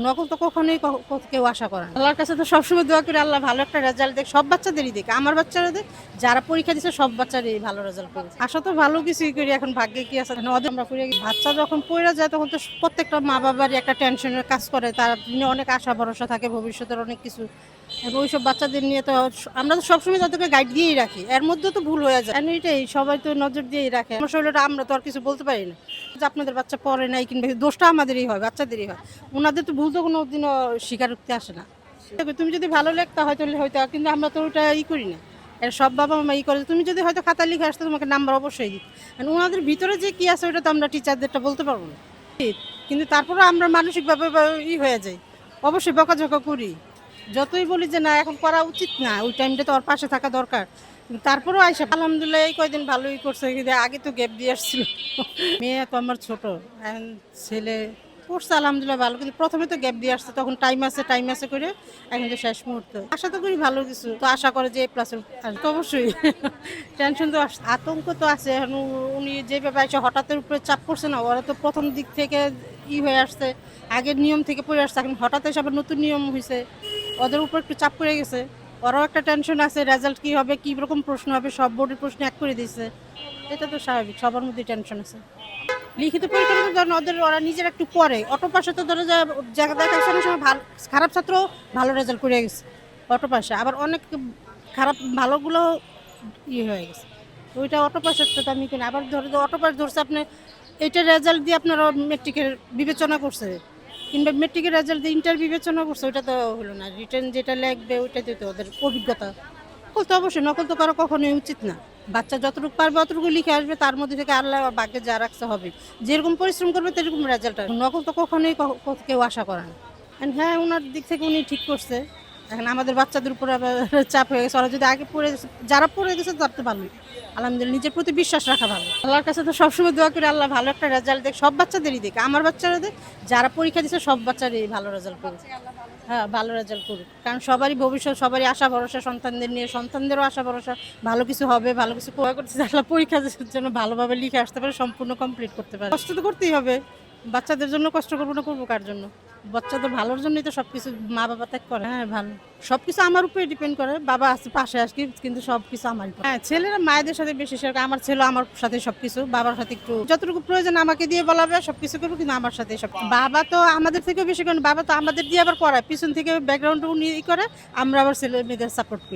নকল তো কখনোই কেউ আশা করে না। আল্লাহর কাছে তো সবসময় দোয়া করি আল্লাহ ভালো একটা রেজাল্ট দেখ, সব বাচ্চাদেরই দেখ, আমার বাচ্চারা দেখ, যারা পরীক্ষা দিচ্ছে সব বাচ্চারই ভালো রেজাল্ট করেছে। আশা তো ভালো কিছুই করি, এখন ভাগ্যে কি আছে ওদের আমরা করি। বাচ্চা যখন পড়ে যায় তখন তো প্রত্যেকটা মা বাবারই একটা টেনশনের কাজ করে, তার অনেক আশা ভরসা থাকে ভবিষ্যতের অনেক কিছু। এবং ওইসব বাচ্চাদের নিয়ে তো আমরা তো সবসময় তাদেরকে গাইড দিয়েই রাখি, এর মধ্যে তো ভুল হয়ে যায়। এটাই সবাই তো নজর দিয়েই রাখে, আমার শরীরটা আমরা তো আর কিছু বলতে পারি না যে আপনাদের বাচ্চা পড়ে নাই কিংবা দোষটা আমাদেরই হয়, বাচ্চাদেরই হয়। ওনাদের তো ভুল তো কোনো দিনও স্বীকারোক্তি আসে না। তুমি যদি ভালো লেখতা হয়তো হয়তো, কিন্তু আমরা তো ওটা করি না। এর সব বাবা মা করে, তুমি যদি হয়তো খাতা লিখে আসতো তোমাকে নাম্বার অবশ্যই দিত। ওনাদের ভিতরে যে কি আছে ওটা তো আমরা টিচারদেরটা বলতে পারবো না, কিন্তু তারপরে আমরা মানসিকভাবে হয়ে যাই, অবশ্যই বকাঝকা করি। যতই বলি যে না এখন করা উচিত না, ওই টাইমটা তো ওর পাশে থাকা দরকার, তারপরেও আইসা আলহামদুলিল্লাহ এই কয়দিন ভালোই করছে। কিন্তু আগে তো গ্যাপ দিয়ে আসছিল। মেয়ে তো আমার ছোট, এখন ছেলে পড়ছে আলহামদুলিল্লাহ ভালো, কিন্তু প্রথমে তো গ্যাপ দিয়ে আসছে, তখন টাইম আছে করে এখন তো শেষ মুহূর্ত। আশা তো করি ভালো কিছু, তো আশা করে যে প্লাস তো অবশ্যই টেনশন তো আতঙ্ক তো আছে। এখন উনি যেভাবে এসে হঠাৎের উপরে চাপ পড়ছে না, ওরা তো প্রথম দিক থেকে হয়ে আসছে, আগের নিয়ম থেকে পড়ে আসছে, এখন হঠাৎ এসে আবার নতুন নিয়ম হয়েছে, ওদের উপর একটু চাপ পড়ে গেছে। ওরাও একটা টেনশন আছে, রেজাল্ট কি হবে, কি রকম প্রশ্ন হবে, সব বোর্ডের প্রশ্ন এক করে দিয়েছে। এটা তো স্বাভাবিক, সবার মধ্যে টেনশন আছে। লিখিত পরীক্ষা ধরেন ওরা নিজের একটু পরে, অটো পাশে তো ধরো দেখা অনেক সময় ভালো খারাপ ছাত্র ভালো রেজাল্ট করে গেছে অটো পাশে, আবার অনেক খারাপ ভালোগুলো হয়ে গেছে, ওইটা অটো পাশের তো আমি কিনা। আবার ধরে অটো পাস ধরছে আপনি, এইটা রেজাল্ট দিয়ে আপনারা মেট্রিকের বিবেচনা করছে, কিংবা মেট্রিকের রেজাল্ট দিয়ে ইন্টার বিবেচনা করছে, ওইটা তো হলো না। রিটার্ন যেটা লিখবে ওইটাতে তো ওদের অভিজ্ঞতা। নকল তো অবশ্যই, নকল তো করা কখনোই উচিত না। বাচ্চা যতটুকু পারবে অতটুকু লিখে আসবে, তার মধ্যে থেকে আল্লাহ ভাগ্যে যা রাখতে হবে, যেরকম পরিশ্রম করবে সেরকম রেজাল্ট আসবে। নকল তো কখনোই কেউ আশা করে না। হ্যাঁ, ওনার দিক থেকে উনি ঠিক করছে। এখন আমাদের বাচ্চাদের উপর আবার চাপ হয়ে গেছে, ওরা যদি আগে পড়ে যারা পড়ে গেছে তার তো ভালোই, আলহামদুলিল্লাহ নিজের প্রতি বিশ্বাস রাখা ভালো। আল্লাহর কাছে তো সবসময় দোয়া করি আল্লাহ ভালো একটা রেজাল্ট দেখ, সব বাচ্চাদেরই দেখ, আমার বাচ্চারা দেখ, যারা পরীক্ষা দিচ্ছে সব বাচ্চারই ভালো রেজাল্ট করুক। হ্যাঁ, ভালো রেজাল্ট করুক, কারণ সবারই ভবিষ্যৎ, সবারই আশা ভরসা সন্তানদের নিয়ে, সন্তানদেরও আশা ভরসা ভালো কিছু হবে, ভালো কিছু করতেছে আল্লাহ, পরীক্ষা যেন ভালোভাবে লিখে আসতে পারে, সম্পূর্ণ কমপ্লিট করতে পারে। কষ্ট তো করতেই হবে, বাচ্চাদের জন্য কষ্ট করবো না, করবো কার জন্য? বাচ্চাদের ভালোর জন্যই তো সবকিছু মা বাবা ত্যাগ করে। হ্যাঁ, ভালো সবকিছু আমার উপরে ডিপেন্ড করে, বাবা আছে পাশে আসি, কিন্তু সবকিছু আমার। হ্যাঁ, ছেলেরা মায়েদের সাথে বেশি শেয়ার করে, আমার ছেলে আমার সাথে সবকিছু, বাবার সাথে একটু যতটুকু প্রয়োজন আমাকে দিয়ে বলাবে সবকিছু করবো, কিন্তু আমার সাথে সব। বাবা তো আমাদের থেকে বেশি করেন, বাবা তো আমাদের দিয়ে আবার করায়, পিছন থেকে ব্যাকগ্রাউন্ড উনি করে, আমরা আবার ছেলে মেয়েদের সাপোর্ট করি।